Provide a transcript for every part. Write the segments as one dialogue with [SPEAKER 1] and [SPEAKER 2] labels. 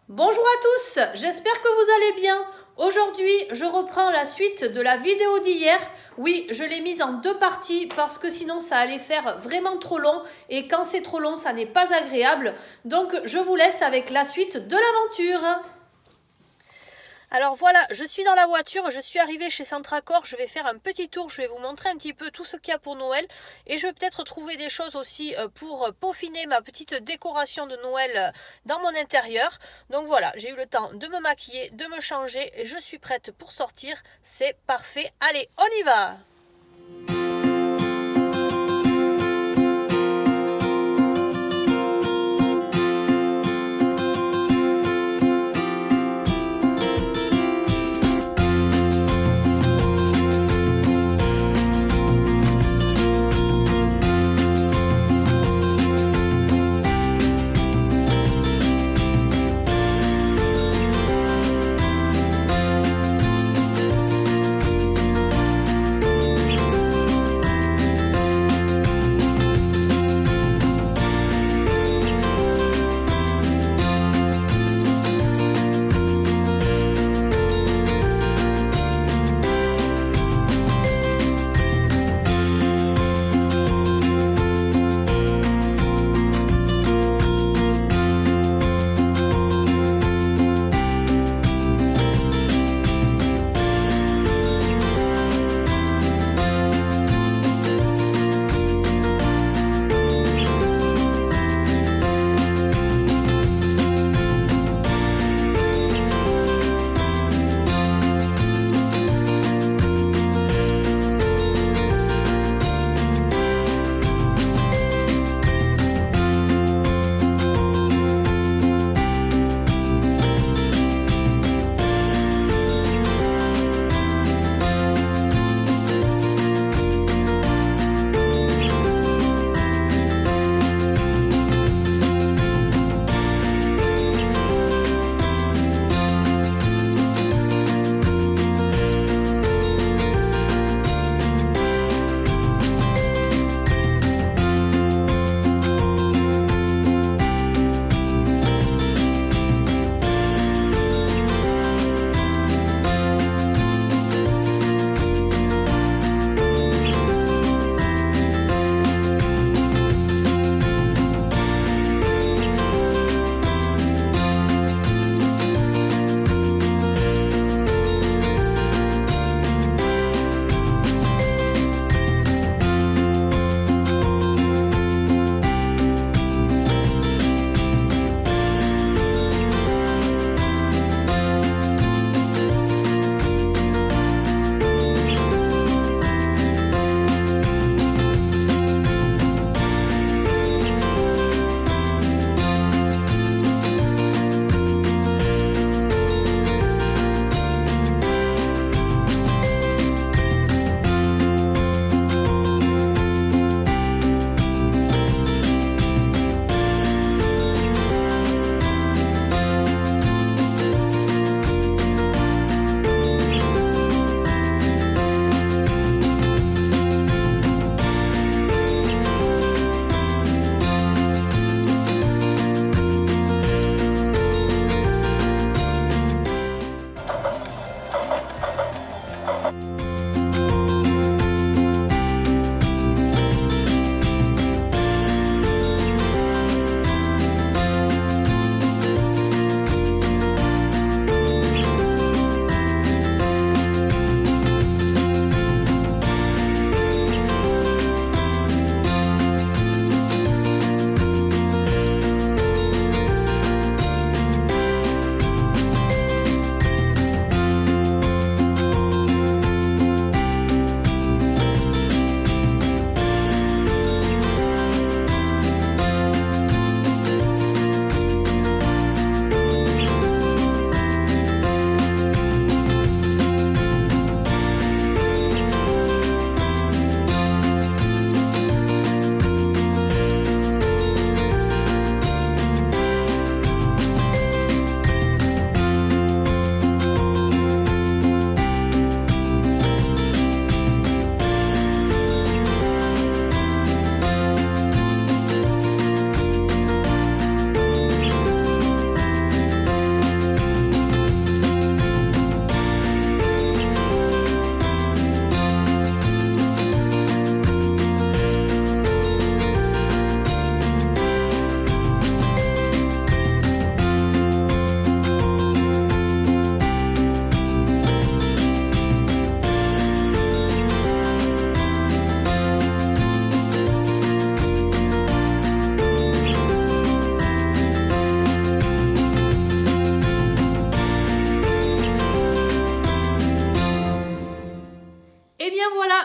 [SPEAKER 1] Bonjour à tous, j'espère que vous allez bien. Aujourd'hui, je reprends la suite de la vidéo d'hier. Oui, je l'ai mise en deux parties parce que sinon ça allait faire vraiment trop long et quand c'est trop long, ça n'est pas agréable. Donc, je vous laisse avec la suite de l'aventure. Alors voilà, je suis dans la voiture, je suis arrivée chez Centracor, je vais faire un petit tour, je vais vous montrer un petit peu tout ce qu'il y a pour Noël et je vais peut-être trouver des choses aussi pour peaufiner ma petite décoration de Noël dans mon intérieur. Donc voilà, j'ai eu le temps de me maquiller, de me changer et je suis prête pour sortir, c'est parfait. Allez, on y va!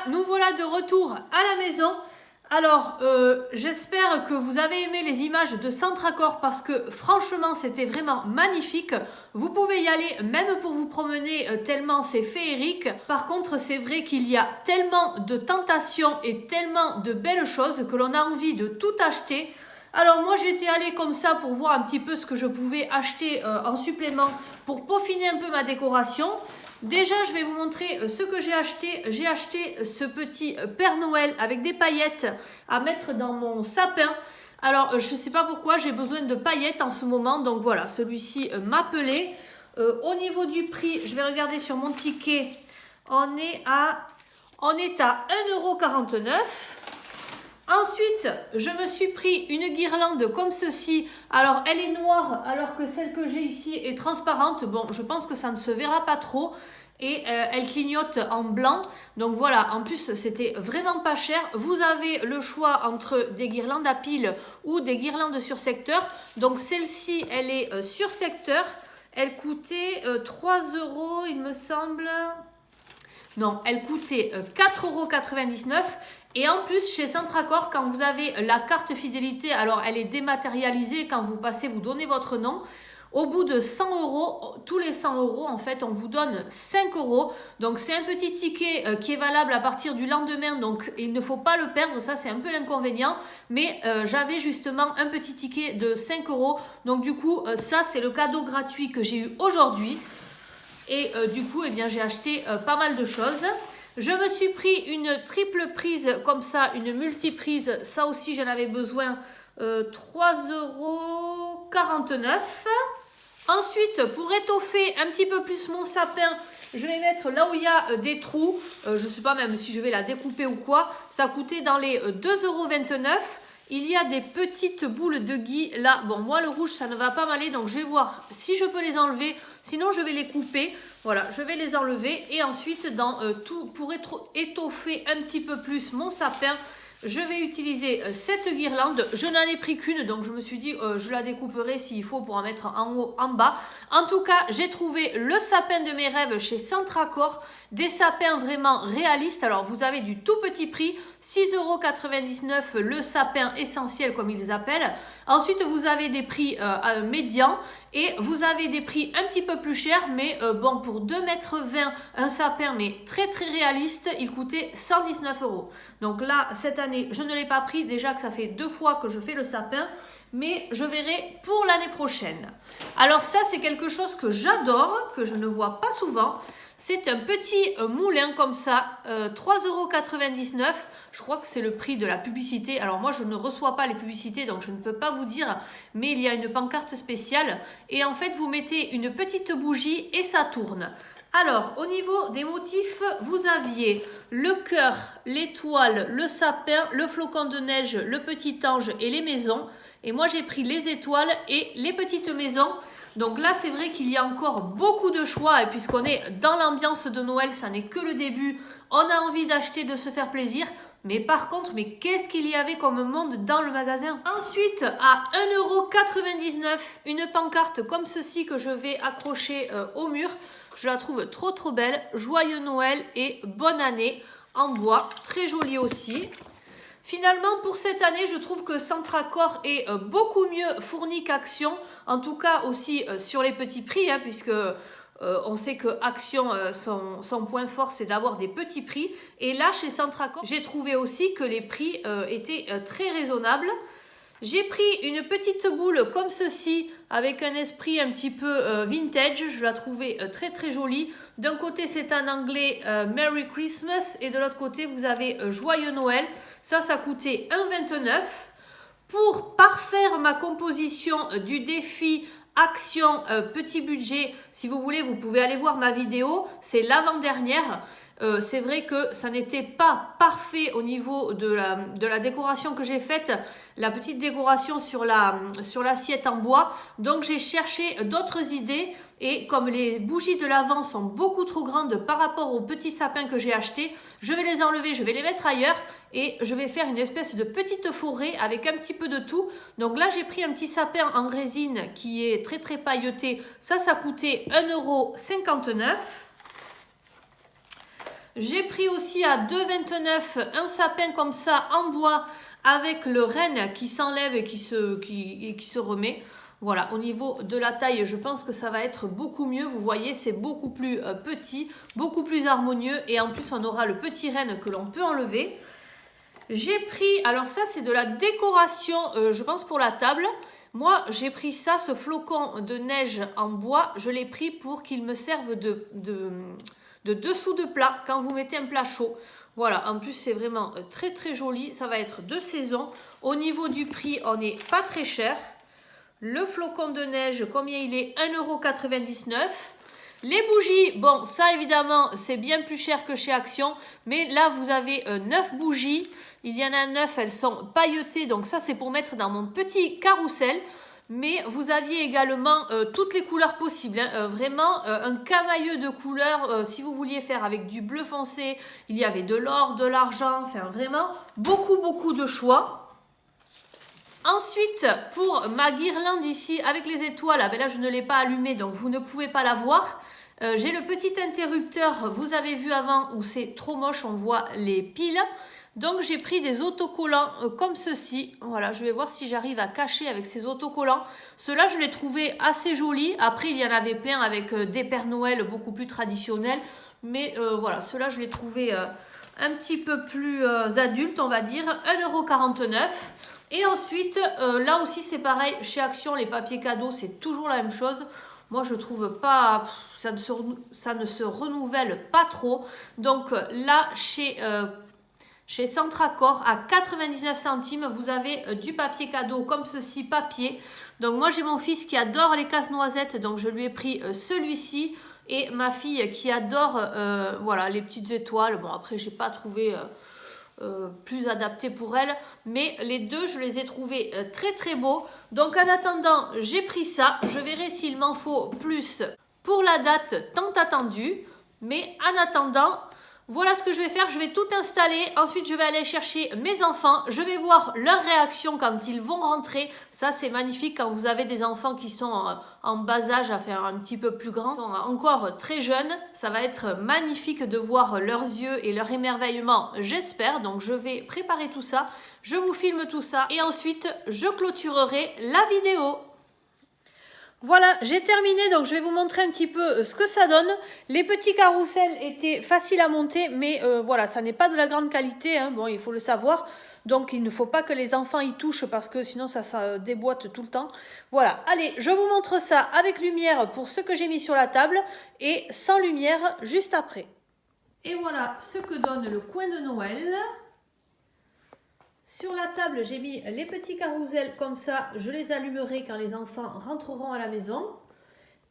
[SPEAKER 1] nous voilà de retour à la maison. Alors, j'espère que vous avez aimé les images de Centracor parce que franchement, c'était vraiment magnifique. Vous pouvez y aller même pour vous promener tellement c'est féerique. Par contre, c'est vrai qu'il y a tellement de tentations et tellement de belles choses que l'on a envie de tout acheter. Alors moi j'étais allée comme ça pour voir un petit peu ce que je pouvais acheter en supplément pour peaufiner un peu ma décoration. Déjà je vais vous montrer ce que j'ai acheté. J'ai acheté ce petit Père Noël avec des paillettes à mettre dans mon sapin. Alors je ne sais pas pourquoi j'ai besoin de paillettes en ce moment. Donc voilà, celui-ci m'appelait. Au niveau du prix, je vais regarder sur mon ticket. On est à 1,49 €. Ensuite, je me suis pris une guirlande comme ceci. Alors, elle est noire alors que celle que j'ai ici est transparente. Bon, je pense que ça ne se verra pas trop. Et elle clignote en blanc. Donc voilà, en plus, c'était vraiment pas cher. Vous avez le choix entre des guirlandes à piles ou des guirlandes sur secteur. Donc celle-ci, elle est sur secteur. Elle coûtait 3 €, il me semble. Non, elle coûtait 4,99 €. Et en plus, chez Centracor, quand vous avez la carte fidélité, alors elle est dématérialisée, quand vous passez, vous donnez votre nom. Au bout de 100 €, tous les 100 € en fait, on vous donne 5 €. Donc c'est un petit ticket qui est valable à partir du lendemain, donc il ne faut pas le perdre, ça c'est un peu l'inconvénient. Mais j'avais justement un petit ticket de 5 €. Donc du coup, ça c'est le cadeau gratuit que j'ai eu aujourd'hui. Et du coup, eh bien, j'ai acheté pas mal de choses. Je me suis pris une triple prise comme ça, une multiprise. Ça aussi, j'en avais besoin. 3,49 €. Ensuite, pour étoffer un petit peu plus mon sapin, je vais mettre là où il y a des trous. Je ne sais pas même si je vais la découper ou quoi. Ça coûtait dans les 2,29 €. Il y a des petites boules de gui là. Bon, moi, le rouge, ça ne va pas m'aller. Donc, je vais voir si je peux les enlever. Sinon, je vais les couper. Voilà, je vais les enlever. Et ensuite, dans tout pour étoffer un petit peu plus mon sapin, je vais utiliser cette guirlande. Je n'en ai pris qu'une. Donc, je me suis dit, je la découperai s'il faut pour en mettre en haut, en bas. En tout cas, j'ai trouvé le sapin de mes rêves chez Centracor. Des sapins vraiment réalistes. Alors, vous avez du tout petit prix. 6,99 € le sapin essentiel comme ils les appellent. Ensuite, vous avez des prix médians et vous avez des prix un petit peu plus chers. Mais bon, pour 2,20 m, un sapin, mais très très réaliste, il coûtait 119 €. Donc là, cette année, je ne l'ai pas pris. Déjà que ça fait 2 fois que je fais le sapin. Mais je verrai pour l'année prochaine. Alors ça, c'est quelque chose que j'adore, que je ne vois pas souvent. C'est un petit moulin comme ça, 3,99 €. Je crois que c'est le prix de la publicité. Alors moi, je ne reçois pas les publicités, donc je ne peux pas vous dire. Mais il y a une pancarte spéciale. Et en fait, vous mettez une petite bougie et ça tourne. Alors, au niveau des motifs, vous aviez le cœur, l'étoile, le sapin, le flocon de neige, le petit ange et les maisons. Et moi, j'ai pris les étoiles et les petites maisons. Donc là, c'est vrai qu'il y a encore beaucoup de choix. Et puisqu'on est dans l'ambiance de Noël, ça n'est que le début. On a envie d'acheter, de se faire plaisir. Mais par contre, mais qu'est-ce qu'il y avait comme monde dans le magasin? Ensuite, à 1,99 €, une pancarte comme ceci que je vais accrocher au mur. Je la trouve trop trop belle. Joyeux Noël et bonne année en bois. Très jolie aussi. Finalement, pour cette année, je trouve que Centracor est beaucoup mieux fourni qu'Action. En tout cas, aussi sur les petits prix, hein, puisque on sait que Action, son point fort, c'est d'avoir des petits prix. Et là, chez Centracor, j'ai trouvé aussi que les prix étaient très raisonnables. J'ai pris une petite boule comme ceci, avec un esprit un petit peu vintage. Je la trouvais très très jolie. D'un côté, c'est en anglais Merry Christmas. Et de l'autre côté, vous avez Joyeux Noël. Ça coûtait 1,29 €. Pour parfaire ma composition du défi Action petit budget, si vous voulez, vous pouvez aller voir ma vidéo. C'est l'avant-dernière. C'est vrai que ça n'était pas parfait au niveau de la décoration que j'ai faite, la petite décoration sur l'assiette en bois. Donc j'ai cherché d'autres idées et comme les bougies de l'avant sont beaucoup trop grandes par rapport aux petits sapins que j'ai achetés, je vais les enlever, je vais les mettre ailleurs et je vais faire une espèce de petite forêt avec un petit peu de tout. Donc là j'ai pris un petit sapin en résine qui est très très pailleté. Ça coûtait 1,59 €. J'ai pris aussi à 2,29 € un sapin comme ça en bois avec le renne qui s'enlève et qui se remet. Voilà, au niveau de la taille, je pense que ça va être beaucoup mieux. Vous voyez, c'est beaucoup plus petit, beaucoup plus harmonieux. Et en plus, on aura le petit renne que l'on peut enlever. J'ai pris, alors ça c'est de la décoration, je pense pour la table. Moi, j'ai pris ça, ce flocon de neige en bois. Je l'ai pris pour qu'il me serve de dessous de plat quand vous mettez un plat chaud. Voilà, en plus c'est vraiment très très joli. Ça va être de saison. Au niveau du prix, on n'est pas très cher. Le flocon de neige, combien il est? 1,99 €. Les bougies, bon, ça évidemment, c'est bien plus cher que chez Action. Mais là, vous avez 9 bougies. Il y en a 9, elles sont pailletées. Donc ça, c'est pour mettre dans mon petit carrousel. Mais vous aviez également toutes les couleurs possibles. Hein. Vraiment, un camailleux de couleurs. Si vous vouliez faire avec du bleu foncé, il y avait de l'or, de l'argent. Enfin, vraiment, beaucoup de choix. Ensuite, pour ma guirlande ici avec les étoiles, ben là je ne l'ai pas allumée donc vous ne pouvez pas la voir. J'ai le petit interrupteur, vous avez vu avant où c'est trop moche, on voit les piles. Donc j'ai pris des autocollants comme ceci. Voilà, je vais voir si j'arrive à cacher avec ces autocollants. Ceux-là, je les trouvais assez jolis. Après, il y en avait plein avec des Pères Noël beaucoup plus traditionnels. Mais voilà, ceux-là, je les trouvais un petit peu plus adultes, on va dire. 1,49 €. Et ensuite, là aussi c'est pareil, chez Action, les papiers cadeaux, c'est toujours la même chose. Moi, je trouve pas, ça ne se renouvelle pas trop. Donc là, chez Centracor, à 99 centimes, vous avez du papier cadeau comme ceci, papier. Donc moi, j'ai mon fils qui adore les casse-noisettes, donc je lui ai pris celui-ci. Et ma fille qui adore voilà, les petites étoiles. Bon, après, j'ai pas trouvé... plus adapté pour elle, mais les deux je les ai trouvés très beaux. Donc en attendant, j'ai pris ça. Je verrai s'il m'en faut plus pour la date tant attendue, mais en attendant, voilà ce que je vais faire. Je vais tout installer, ensuite je vais aller chercher mes enfants, je vais voir leur réaction quand ils vont rentrer. Ça c'est magnifique quand vous avez des enfants qui sont en bas âge, à faire un petit peu plus grands, sont encore très jeunes. Ça va être magnifique de voir leurs yeux et leur émerveillement, j'espère. Donc je vais préparer tout ça, je vous filme tout ça et ensuite je clôturerai la vidéo. Voilà, j'ai terminé, donc je vais vous montrer un petit peu ce que ça donne. Les petits carrousels étaient faciles à monter, mais voilà, ça n'est pas de la grande qualité, hein. Bon, il faut le savoir. Donc, il ne faut pas que les enfants y touchent parce que sinon, ça déboîte tout le temps. Voilà, allez, je vous montre ça avec lumière pour ce que j'ai mis sur la table et sans lumière juste après. Et voilà ce que donne le coin de Noël. Sur la table, j'ai mis les petits carousels comme ça. Je les allumerai quand les enfants rentreront à la maison.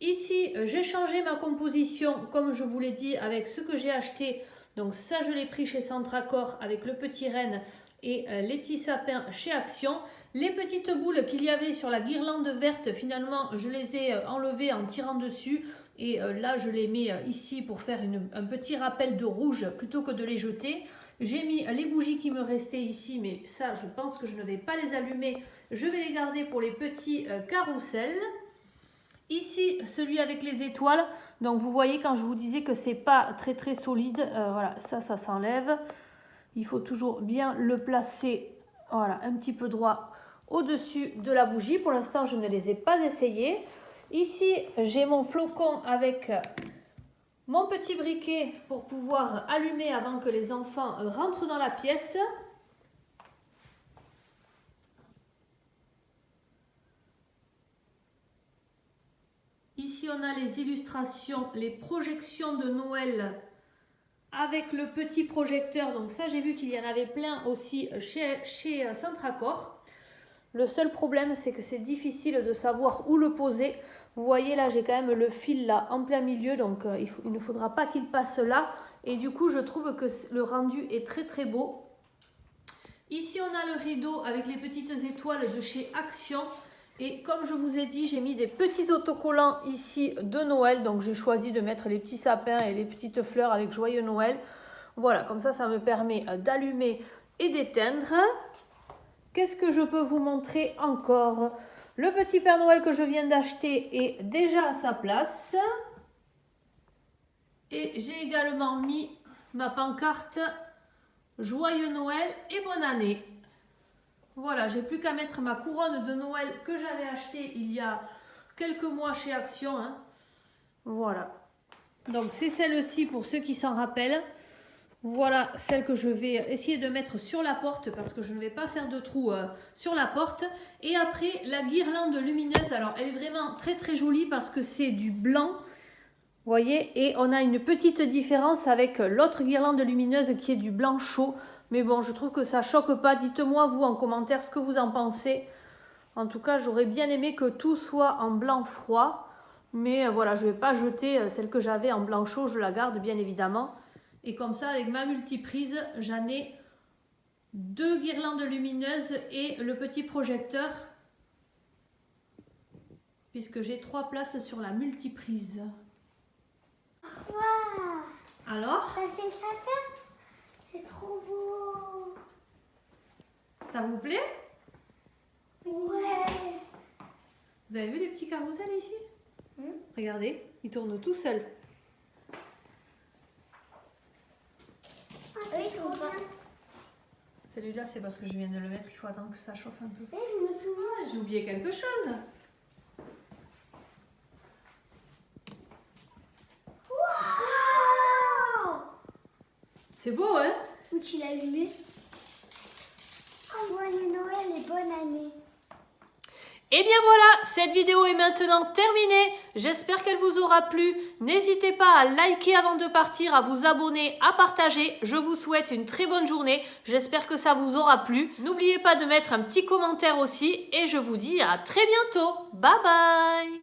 [SPEAKER 1] Ici, j'ai changé ma composition, comme je vous l'ai dit, avec ce que j'ai acheté. Donc ça, je l'ai pris chez Centracor avec le petit renne et les petits sapins chez Action. Les petites boules qu'il y avait sur la guirlande verte, finalement, je les ai enlevées en tirant dessus. Et là, je les mets ici pour faire un petit rappel de rouge plutôt que de les jeter. J'ai mis les bougies qui me restaient ici, mais ça, je pense que je ne vais pas les allumer. Je vais les garder pour les petits carousels. Ici, celui avec les étoiles. Donc, vous voyez, quand je vous disais que c'est pas très solide, voilà, ça s'enlève. Il faut toujours bien le placer, voilà, un petit peu droit au-dessus de la bougie. Pour l'instant, je ne les ai pas essayés. Ici, j'ai mon flocon avec... mon petit briquet pour pouvoir allumer avant que les enfants rentrent dans la pièce. Ici, on a les illustrations, les projections de Noël avec le petit projecteur. Donc ça, j'ai vu qu'il y en avait plein aussi chez Centracor. Le seul problème, c'est que c'est difficile de savoir où le poser. Vous voyez là, j'ai quand même le fil là en plein milieu, donc il ne faudra pas qu'il passe là. Et du coup, je trouve que le rendu est très beau. Ici, on a le rideau avec les petites étoiles de chez Action. Et comme je vous ai dit, j'ai mis des petits autocollants ici de Noël. Donc j'ai choisi de mettre les petits sapins et les petites fleurs avec Joyeux Noël. Voilà, comme ça me permet d'allumer et d'éteindre. Qu'est-ce que je peux vous montrer encore? Le petit Père Noël que je viens d'acheter est déjà à sa place. Et j'ai également mis ma pancarte Joyeux Noël et bonne année. Voilà, j'ai plus qu'à mettre ma couronne de Noël que j'avais achetée il y a quelques mois chez Action. Hein. Voilà. Donc c'est celle-ci pour ceux qui s'en rappellent. Voilà celle que je vais essayer de mettre sur la porte parce que je ne vais pas faire de trou sur la porte. Et après la guirlande lumineuse, alors elle est vraiment très très jolie parce que c'est du blanc. Vous voyez, et on a une petite différence avec l'autre guirlande lumineuse qui est du blanc chaud. Mais bon, je trouve que ça choque pas. Dites-moi vous en commentaire ce que vous en pensez. En tout cas, j'aurais bien aimé que tout soit en blanc froid. Mais voilà, je ne vais pas jeter celle que j'avais en blanc chaud. Je la garde bien évidemment. Et comme ça, avec ma multiprise, j'en ai 2 guirlandes lumineuses et le petit projecteur. Puisque j'ai 3 places sur la multiprise.
[SPEAKER 2] Waouh!
[SPEAKER 1] Alors?
[SPEAKER 2] Ça fait le sapin? C'est trop beau!
[SPEAKER 1] Ça vous plaît?
[SPEAKER 2] Ouais!
[SPEAKER 1] Vous avez vu les petits carousels ici? Regardez, ils tournent tout seuls.
[SPEAKER 2] Oui, trop bien!
[SPEAKER 1] Celui-là, c'est parce que je viens de le mettre, il faut attendre que ça chauffe un peu.
[SPEAKER 2] Et je me souviens!
[SPEAKER 1] J'ai oublié quelque chose.
[SPEAKER 2] Waouh!
[SPEAKER 1] C'est beau, hein?
[SPEAKER 2] Où tu l'as allumé? Joyeux Noël et bonne année!
[SPEAKER 1] Et bien voilà, cette vidéo est maintenant terminée. J'espère qu'elle vous aura plu. N'hésitez pas à liker avant de partir, à vous abonner, à partager. Je vous souhaite une très bonne journée. J'espère que ça vous aura plu. N'oubliez pas de mettre un petit commentaire aussi. Et je vous dis à très bientôt. Bye bye!